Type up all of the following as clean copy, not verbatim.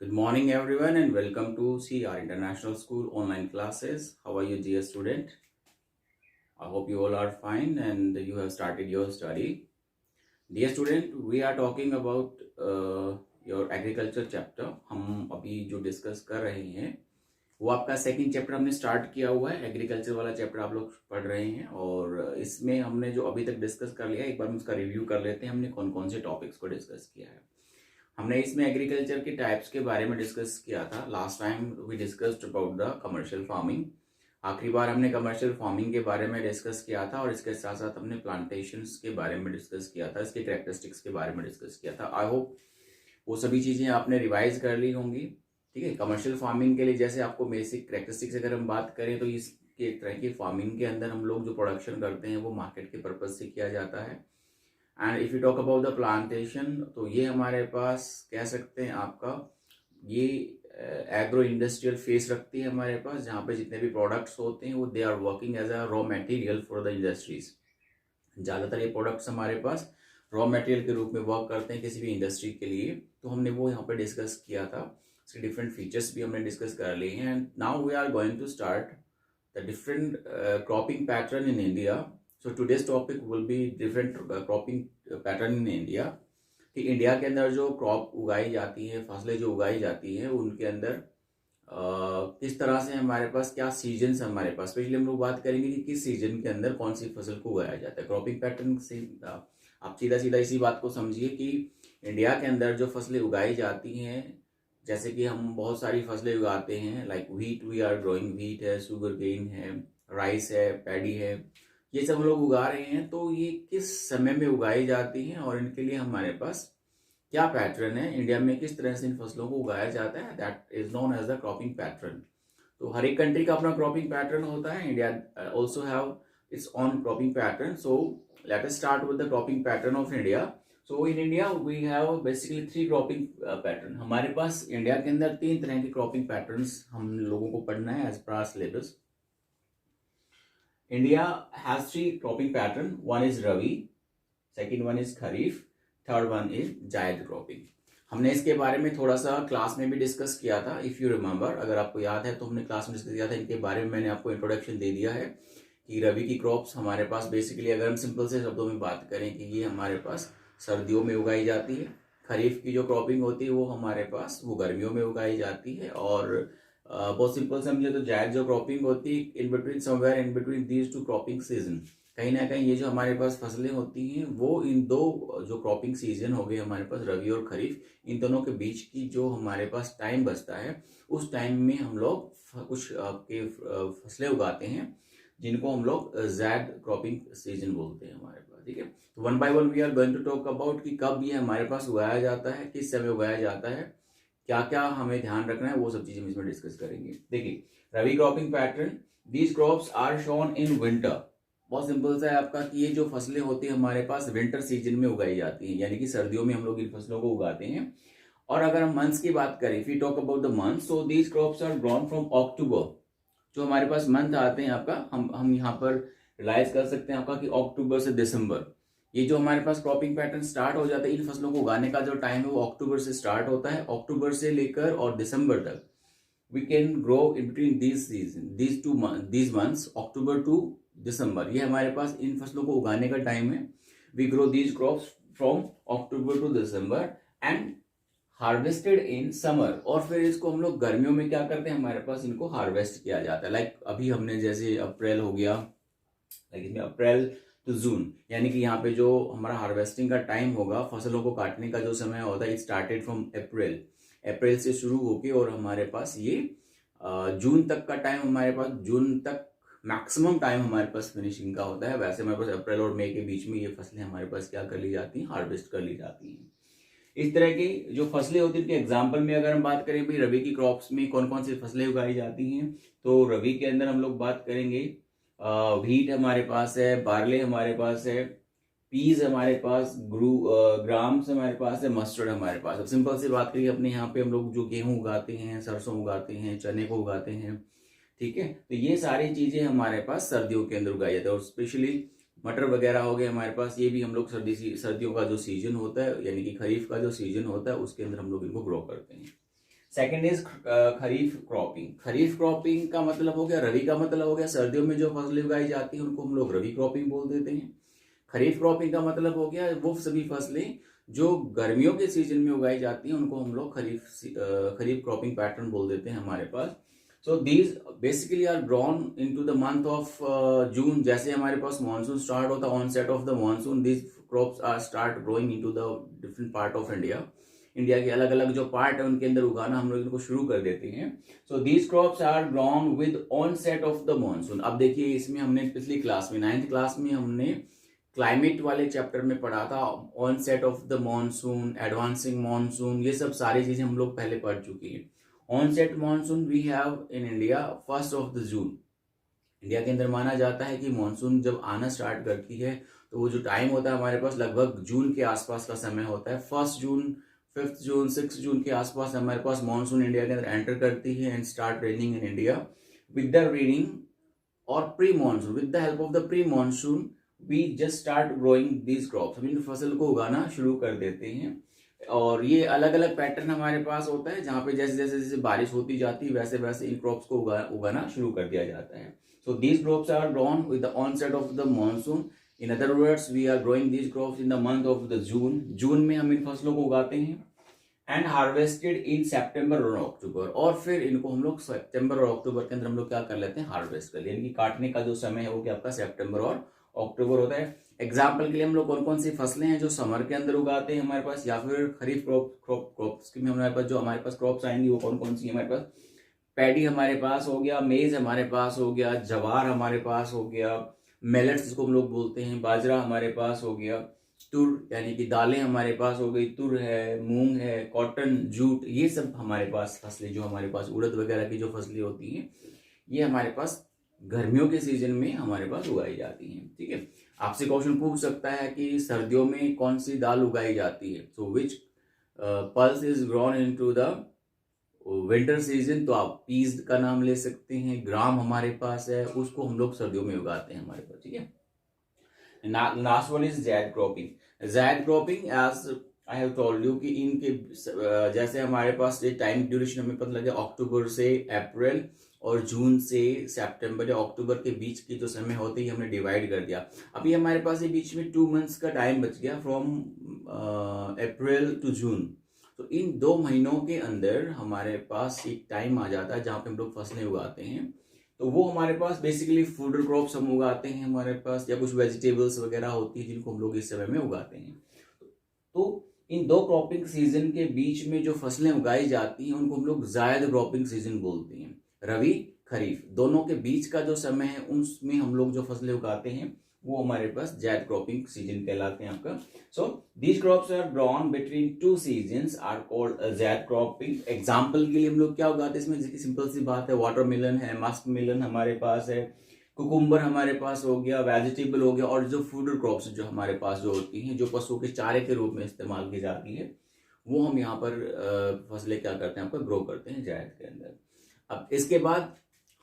Good morning, everyone, and welcome to CR International School online classes. How are you, dear student? I hope you all are fine and you have started your study. Dear student, we are talking about your agriculture chapter. हम अभी जो discuss कर रहे हैं वो आपका second chapter हमने start किया हुआ है। एग्रीकल्चर वाला चैप्टर आप लोग पढ़ रहे हैं और इसमें हमने जो अभी तक डिस्कस कर लिया, एक बार हम उसका रिव्यू कर लेते हैं। हमने कौन कौन से टॉपिक्स को डिस्कस किया है। हमने इसमें एग्रीकल्चर के टाइप्स के बारे में डिस्कस किया था। Last time we discussed about the commercial farming. आखिरी बार हमने कमर्शियल फार्मिंग के बारे में डिस्कस किया था और इसके साथ साथ हमने प्लांटेशंस के बारे में डिस्कस किया था, इसके कैरेक्टरिस्टिक्स के बारे में डिस्कस किया था। आई होप वो सभी चीज़ें आपने रिवाइज कर ली होंगी। ठीक है, कमर्शियल फार्मिंग के लिए जैसे आपको बेसिक कैरेक्टरिस्टिक्स अगर हम बात करें तो इसके एक तरह की फार्मिंग के अंदर हम लोग जो प्रोडक्शन करते हैं वो मार्केट के पर्पज से किया जाता है। And if you talk about the plantation, तो ये हमारे पास कह सकते हैं आपका ये एग्रो इंडस्ट्रियल फेस रखती है हमारे पास, जहाँ पे जितने भी प्रोडक्ट्स होते हैं वो they are working as a raw material for the industries. ज़्यादातर ये प्रोडक्ट्स हमारे पास रॉ मटेरियल के रूप में वर्क करते हैं किसी भी इंडस्ट्री के लिए। तो हमने वो यहाँ पे डिस्कस किया था, इसके डिफरेंट फीचर्स भी हमने डिस्कस कर लिए हैं। And now we are going to start the different cropping pattern in India. So today's topic will be different cropping pattern in India। कि इंडिया के अंदर जो क्रॉप उगाई जाती है, फसलें जो उगाई जाती हैं, उनके अंदर किस तरह से हमारे पास क्या सीजन्स हमारे पास, स्पेशली हम लोग बात करेंगे कि किस सीजन के अंदर कौन सी फसल को उगाया जाता है। क्रॉपिंग पैटर्न से आप सीधा सीधा इसी बात को समझिए कि इंडिया के अंदर जो फसलें उगाई जाती हैं, जैसे कि हम बहुत सारी फसलें उगाते हैं, like wheat, we are growing wheat है, शुगर केन है, राइस है, पैडी है, ये सब लोग उगा रहे हैं। तो ये किस समय में उगाई जाती हैं और इनके लिए हमारे पास क्या पैटर्न है, इंडिया में किस तरह से इन फसलों को उगाया जाता है, that is known as the cropping pattern. तो हर एक कंट्री का अपना क्रॉपिंग पैटर्न होता है। India also have its own cropping pattern. So let us start with the cropping pattern of India. So in India we have basically 3 cropping pattern. हमारे पास India के अंदर 3 तरह के क्रॉपिंग पैटर्न्स हम लोगों को पढ़ना है as per syllabus. India has 3 cropping pattern. One is Rabi, second one is Kharif, third one is Zaid cropping. हमने इसके बारे में थोड़ा सा क्लास में भी डिस्कस किया था, इफ़ यू रिमेंबर, अगर आपको याद है तो हमने क्लास में डिस्कस किया था। इनके बारे में मैंने आपको इंट्रोडक्शन दे दिया है कि रबी की क्रॉप्स हमारे पास बेसिकली, अगर हम सिंपल से शब्दों में बात करें, कि ये हमारे पास सर्दियों में उगाई जाती है। खरीफ की जो क्रॉपिंग होती है वो हमारे पास वो गर्मियों में उगाई जाती है। और बहुत सिंपल समझे तो जायद जो क्रॉपिंग होती है in between, somewhere in between these 2 cropping season, कहीं ना कहीं ये जो हमारे पास फसलें होती हैं वो इन 2 जो क्रॉपिंग सीजन हो गए हमारे पास रबी और खरीफ, इन दोनों के बीच की जो हमारे पास टाइम बचता है, उस टाइम में हम लोग कुछ के फसलें उगाते हैं जिनको हम लोग ज़ैद क्रॉपिंग सीजन बोलते हैं हमारे पास। ठीक है, तो one by one we are going to talk about कि कब ये हमारे पास उगाया जाता है, किस समय उगाया जाता है, क्या क्या हमें ध्यान रखना है, वो सब चीजें हम इसमें डिस्कस करेंगे। देखिए, rabi cropping pattern, these crops are shown in winter. बहुत सिंपल सा है आपका कि ये जो फसलें होती है हमारे पास विंटर सीजन में उगाई जाती हैं, यानी कि सर्दियों में हम लोग इन फसलों को उगाते हैं। और अगर हम मंथ्स की बात करें, if we talk about the month, so these crops are grown from October. जो हमारे पास मंथ आते हैं आपका, हम यहाँ पर रियलाइज कर सकते हैं आपका कि अक्टूबर से दिसंबर, ये जो हमारे पास क्रॉपिंग पैटर्न स्टार्ट हो जाता है, इन फसलों को उगाने का जो टाइम है वो अक्टूबर से स्टार्ट होता है। अक्टूबर से लेकर और दिसंबर तक we can grow in between these months, October to December, ये हमारे पास इन फसलों को उगाने का टाइम है। We grow these crops from October to December and harvested in summer. और फिर इसको हम लोग गर्मियों में क्या करते हैं, हमारे पास इनको हार्वेस्ट किया जाता है। लाइक अभी हमने जैसे अप्रैल हो गया, लाइक इसमें अप्रैल टू जून, यानी कि यहाँ पे जो हमारा हार्वेस्टिंग का टाइम होगा, फसलों को काटने का जो समय होता है, इट स्टार्टेड फ्रॉम अप्रैल से शुरू होके और हमारे पास ये जून तक का टाइम, हमारे पास जून तक मैक्सिमम टाइम हमारे पास फिनिशिंग का होता है। वैसे हमारे पास अप्रैल और मई के बीच में ये फसलें हमारे पास क्या कर ली जाती हैं, हार्वेस्ट कर ली जाती हैं। इस तरह की जो फसलें होती हैं, एग्जाम्पल में अगर हम बात करें भाई रबी की क्रॉप्स में कौन कौन सी फसलें उगाई जाती हैं, तो रबी के अंदर हम लोग बात करेंगे व्हीट हमारे पास है, बार्ले हमारे पास है, पीज हमारे पास, ग्राम्स हमारे पास है, मस्टर्ड हमारे पास। अब सिंपल सी बात करिए, अपने यहाँ पे हम लोग जो गेहूं उगाते हैं, सरसों उगाते हैं, चने को उगाते हैं। ठीक है, तो ये सारी चीजें हमारे पास सर्दियों के अंदर उगाई जाती है। और स्पेशली मटर वगैरह हो गए हमारे पास, ये भी हम लोग सर्दियों का जो सीजन होता है, यानी कि खरीफ का जो सीजन होता है, उसके अंदर हम लोग इनको ग्रो करते हैं। Second is kharif cropping. Kharif cropping का मतलब हो गया, रवि का मतलब हो गया सर्दियों में जो फसलें उगाई जाती हैं उनको हम लोग रवि क्रॉपिंग बोल देते हैं। खरीफ क्रॉपिंग का मतलब हो गया वो सभी फसलें जो गर्मियों के सीजन में उगाई जाती हैं उनको हम लोग खरीफ क्रॉपिंग पैटर्न बोल देते हैं हमारे पास। So these basically are grown into the month of June. जैसे हमारे पास मानसून स्टार्ट होता है, onset of the monsoon, these crops are start growing into the different part of India. India के अलग अलग जो पार्ट है उनके अंदर उगाना हम लोग इनको शुरू कर देते हैं। So these crops are grown with onset of the monsoon. अब देखिए इसमें हमने पिछली क्लास में 9th क्लास में हमने क्लाइमेट वाले चैप्टर में पढ़ा था, onset of the monsoon, advancing monsoon, ये सब सारी चीजें हम लोग पहले पढ़ चुके हैं। Onset monsoon we have in India 1st of June. India के अंदर माना जाता है कि मानसून जब आना स्टार्ट करती है तो वो जो टाइम होता है हमारे पास लगभग जून के आसपास का समय होता है। 1 जून, 5 जून, 6 जून के आसपास हमारे पास मानसून इंडिया के अंदर एंटर करती है and start raining in India. With the raining और pre monsoon, with the help of the pre monsoon we just start growing these crops. हम इन फसल को उगाना शुरू कर देते हैं और ये अलग अलग पैटर्न हमारे पास होता है जहाँ पे जैसे जैसे जैसे बारिश होती जाती है वैसे वैसे इन क्रॉप्स को उगाना शुरू कर दिया जाता है। So these crops are grown with the onset of the monsoon. In other words we are growing these crops in the month of the June. June में हम इन फसलों को उगाते हैं एंड हार्वेस्टेड इन सितंबर और अक्टूबर। और फिर इनको हम लोग सितंबर और अक्टूबर के अंदर हम लोग क्या कर लेते हैं, हार्वेस्ट कर लेते हैं। यानी कि काटने का जो समय है वो क्या आपका सितंबर और अक्टूबर होता है। एग्जाम्पल के लिए हम लोग कौन कौन सी फसलें हैं जो समर के अंदर उगाते हैं हमारे पास, या फिर खरीफ क्रॉप्स में हमारे पास जो हमारे पास क्रॉप्स आएंगी वो कौन कौन सी हमारे पास, पैडी हमारे पास हो गया, मेज हमारे पास हो गया, जवार हमारे पास हो गया, मिलेट्स जिसको हम लोग बोलते हैं, बाजरा हमारे पास हो गया, तुर यानी कि दालें हमारे पास हो गई, तुर है, मूंग है, कॉटन, जूट, ये सब हमारे पास फसलें, जो हमारे पास उड़द वगैरह की जो फसलें होती हैं ये हमारे पास गर्मियों के सीजन में हमारे पास उगाई जाती हैं। ठीक है, आपसे क्वेश्चन पूछ सकता है कि सर्दियों में कौन सी दाल उगाई जाती है, so which pulse is grown into the winter season, तो आप पीज का नाम ले सकते हैं। ग्राम हमारे पास है, उसको हम लोग सर्दियों में उगाते हैं हमारे पास। ठीक है, last one is Zaid cropping. Zaid cropping as I have told you कि इनके जैसे हमारे पास ये टाइम ड्यूरेशन हमें पता लगे अक्टूबर से अप्रैल और जून से सितंबर या अक्टूबर के बीच की जो समय होती है हमने डिवाइड कर दिया। अभी हमारे पास ये बीच में 2 months का टाइम बच गया फ्रॉम अप्रैल टू जून। तो इन 2 महीनों के अंदर हमारे पास एक टाइम आ जाता है जहाँ पे हम लोग फसलें उगाते हैं। तो वो हमारे पास बेसिकली फूड क्रॉप्स हम उगाते हैं हमारे पास, या कुछ वेजिटेबल्स वगैरह होती है जिनको हम लोग इस समय में उगाते हैं। तो इन 2 क्रॉपिंग सीजन के बीच में जो फसलें उगाई जाती हैं उनको हम लोग जायद क्रॉपिंग सीजन बोलते हैं। रवि खरीफ दोनों के बीच का जो समय है उसमें हम लोग जो फसलें उगाते हैं वो हमारे पास जायद क्रॉपिंग सीजन कहलाते हैं आपका। So these crops are grown between 2 seasons are called Zaid cropping. Example के लिए हम लोग क्या उगाते हैं इसमें, सिंपल सी बात है, वाटरमेलन है, मस्क मिलन हमारे पास है, कुकुम्बर हमारे पास हो गया, वेजिटेबल हो गया, और जो फूड क्रॉप्स जो हमारे पास जो होती हैं जो पशुओं के चारे के रूप में इस्तेमाल की जाती है वो हम यहाँ पर फसलें क्या करते हैं आपका ग्रो करते हैं जायद के अंदर। अब इसके बाद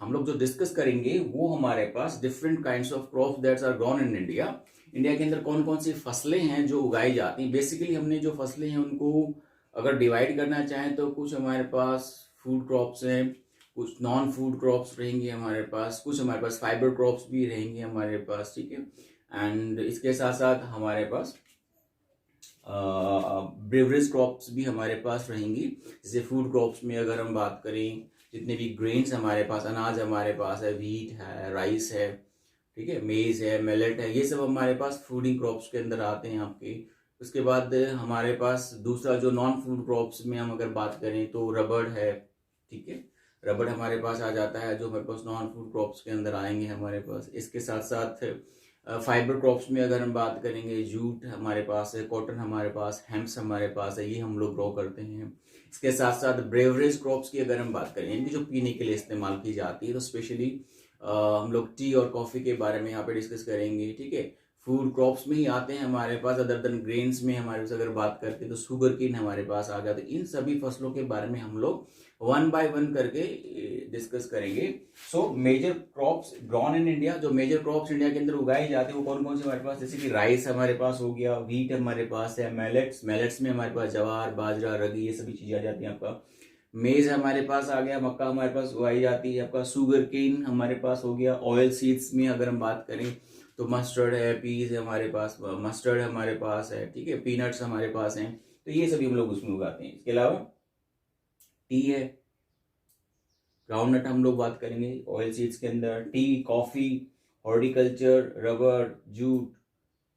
हम लोग जो डिस्कस करेंगे वो हमारे पास different kinds of crops that's are grown in India. India के अंदर कौन कौन सी फसलें हैं जो उगाई जाती हैं। बेसिकली हमने जो फसलें हैं उनको अगर डिवाइड करना चाहें तो कुछ हमारे पास फूड क्रॉप्स हैं, कुछ नॉन फूड क्रॉप्स रहेंगे हमारे पास, कुछ हमारे पास फाइबर क्रॉप्स भी रहेंगे हमारे पास। ठीक है, एंड इसके साथ साथ हमारे पास ब्रेवरेज क्रॉप्स भी हमारे पास रहेंगी। जैसे फूड क्रॉप्स में अगर हम बात करें, जितने भी ग्रेन्स हमारे पास, अनाज हमारे पास है, व्हीट है, राइस है, ठीक है, मेज है, मिलेट है, ये सब हमारे पास फूडिंग क्रॉप्स के अंदर आते हैं आपके। उसके बाद हमारे पास दूसरा जो नॉन फूड क्रॉप्स में हम अगर बात करें तो रबड़ है। ठीक है, रबड़ हमारे पास आ जाता है जो हमारे पास नॉन फूड क्रॉप्स के अंदर आएंगे हमारे पास। इसके साथ साथ फाइबर क्रॉप्स में अगर हम बात करेंगे, जूट हमारे पास है, कॉटन हमारे पास, हेम्प्स हमारे पास है, ये हम लोग ग्रो करते हैं। इसके साथ साथ ब्रेवरेज क्रॉप्स की अगर हम बात करें, इनकी जो पीने के लिए इस्तेमाल की जाती है, तो स्पेशली हम लोग टी और कॉफ़ी के बारे में यहाँ पे डिस्कस करेंगे। ठीक है, फूड क्रॉप्स में ही आते हैं हमारे पास। अदर देन ग्रेन्स में हमारे पास अगर बात करते हैं तो शुगर केन हमारे पास आ गया। तो इन सभी फसलों के बारे में हम लोग 1 by 1 करके डिस्कस करेंगे। So major crops grown in India, जो मेजर क्रॉप्स इंडिया के अंदर उगाई जाती है वो कौन कौन से हमारे पास, जैसे कि राइस हमारे पास हो गया, व्हीट हमारे पास है, मिलेट्स में हमारे पास जवार, बाजरा, रगी, ये सभी चीज़ें आ जाती हैं आपका। मेज हमारे पास आ गया, मक्का हमारे पास उगाई जाती है। आपका शुगर केन हमारे पास हो गया। ऑयल सीड्स में अगर हम बात करें तो मस्टर्ड है, पीज है हमारे पास, मस्टर्ड हमारे पास है, ठीक है, पीनट्स हमारे पास हैं, तो ये सभी हम लोग उसमें उगाते हैं। इसके अलावा टी है, ग्राउंडनट हम लोग बात करेंगे ऑयल सीड्स के अंदर, T, coffee, horticulture, rubber, jute,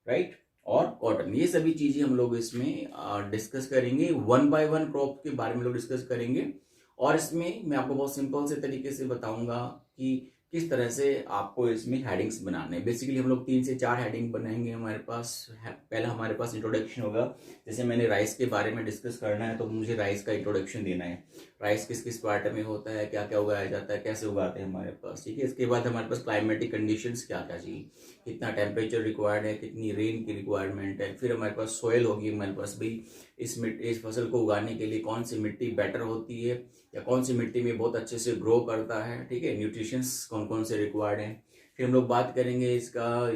right, और कॉटन, ये सभी चीजें हम लोग इसमें डिस्कस करेंगे। वन बाय वन क्रॉप के बारे में लोग डिस्कस करेंगे। और इसमें मैं आपको बहुत सिंपल से तरीके से बताऊंगा कि किस तरह से आपको इसमें हेडिंग्स बनाने हैं। बेसिकली हम लोग 3 से 4 हेडिंग बनाएंगे हमारे पास। पहला हमारे पास इंट्रोडक्शन होगा। जैसे मैंने राइस के बारे में डिस्कस करना है तो मुझे राइस का इंट्रोडक्शन देना है। राइस किस किस पार्ट में होता है, क्या क्या उगाया जाता है, कैसे उगाते हैं हमारे पास, ठीक है। इसके बाद हमारे पास क्लाइमेटिक कंडीशंस क्या क्या चाहिए, कितना टेम्परेचर रिक्वायर्ड है, कितनी रेन की रिक्वायरमेंट है। फिर हमारे पास सॉइल होगी हमारे पास, भाई इस फसल को उगाने के लिए कौन सी मिट्टी बेटर होती है या कौन सी मिट्टी में बहुत अच्छे से ग्रो करता है, ठीक है। न्यूट्रिशंस कौन कौन से रिक्वायर्ड हैं। फिर हम लोग बात करेंगे इसका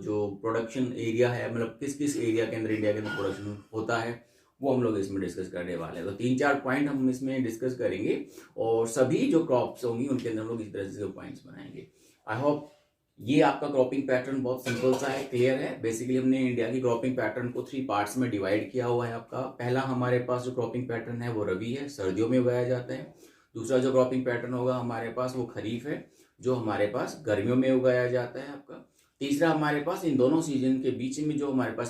जो प्रोडक्शन एरिया है, मतलब किस किस एरिया के अंदर इंडिया के अंदर प्रोडक्शन होता है, वो हम लोग इसमें डिस्कस करने वाले हैं। तो 3-4 पॉइंट हम इसमें डिस्कस करेंगे और सभी जो क्रॉप्स होंगी उनके अंदर हम लोग इस तरह से पॉइंट्स बनाएंगे। आई होप ये आपका क्रॉपिंग पैटर्न बहुत सिंपल सा है, क्लियर है। बेसिकली हमने इंडिया की क्रॉपिंग पैटर्न को 3 पार्ट्स में डिवाइड किया हुआ है। आपका पहला हमारे पास जो क्रॉपिंग पैटर्न है वो रबी है, सर्दियों में उगाया जाता है। दूसरा जो क्रॉपिंग पैटर्न होगा हमारे पास वो खरीफ है, जो हमारे पास गर्मियों में उगाया जाता है आपका। तीसरा हमारे पास इन दोनों सीजन के बीच में जो हमारे पास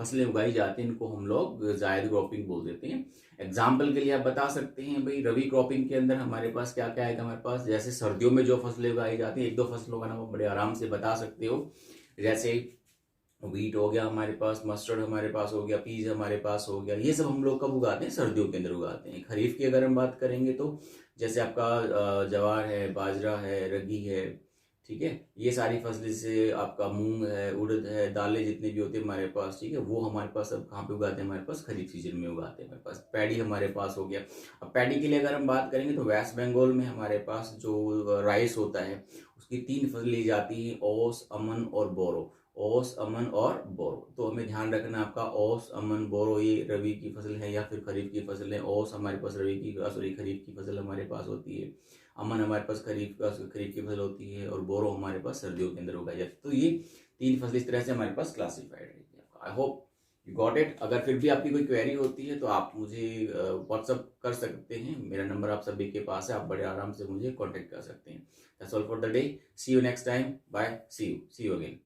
फसलें उगाई जाती हैं इनको हम लोग जायद क्रॉपिंग बोल देते हैं। एग्जाम्पल के लिए आप बता सकते हैं भाई रबी क्रॉपिंग के अंदर हमारे पास क्या क्या आएगा हमारे पास। जैसे सर्दियों में जो फसलें उगाई जाती हैं, 1-2 फसलों का नाम आप बड़े आराम से बता सकते हो। जैसे व्हीट हो गया हमारे पास, मस्टर्ड हमारे पास हो गया, पीज हमारे पास हो गया। ये सब हम लोग कब उगाते हैं, सर्दियों के अंदर उगाते हैं। खरीफ की अगर हम बात करेंगे तो जैसे आपका ज्वार है, बाजरा है, रगी है, ठीक है, ये सारी फसलें से आपका मूंग है, उड़द है, दालें जितनी भी होती है हमारे पास, ठीक है, वो हमारे पास अब कहाँ पे उगाते हैं, हमारे पास खरीफ सीजन में उगाते हैं। हमारे पास पैडी हमारे पास हो गया। अब पैडी के लिए अगर हम बात करेंगे तो वेस्ट बंगाल में हमारे पास जो राइस होता है उसकी 3 फसलें ली जाती हैं, ओस, अमन और बोरो। ओस, अमन और बोरो, तो हमें ध्यान रखना आपका ओस, अमन, बोरो ये रबी की फसल है या फिर खरीफ की फसल है। ओस हमारे पास रबी की सॉरी खरीफ की फसल हमारे पास होती है, अमन हमारे पास खरीफ की फसल होती है और बोरो हमारे पास सर्दियों के अंदर उगाई जाती है। तो ये 3 फसल इस तरह से हमारे पास क्लासिफाइड है। I hope you got it. अगर फिर भी आपकी कोई क्वेरी होती है तो आप मुझे व्हाट्सअप कर सकते हैं, मेरा नंबर आप सभी के पास है, आप बड़े आराम से मुझे कॉन्टेक्ट कर सकते हैं। That's all for the day, see you next time, bye, see you again.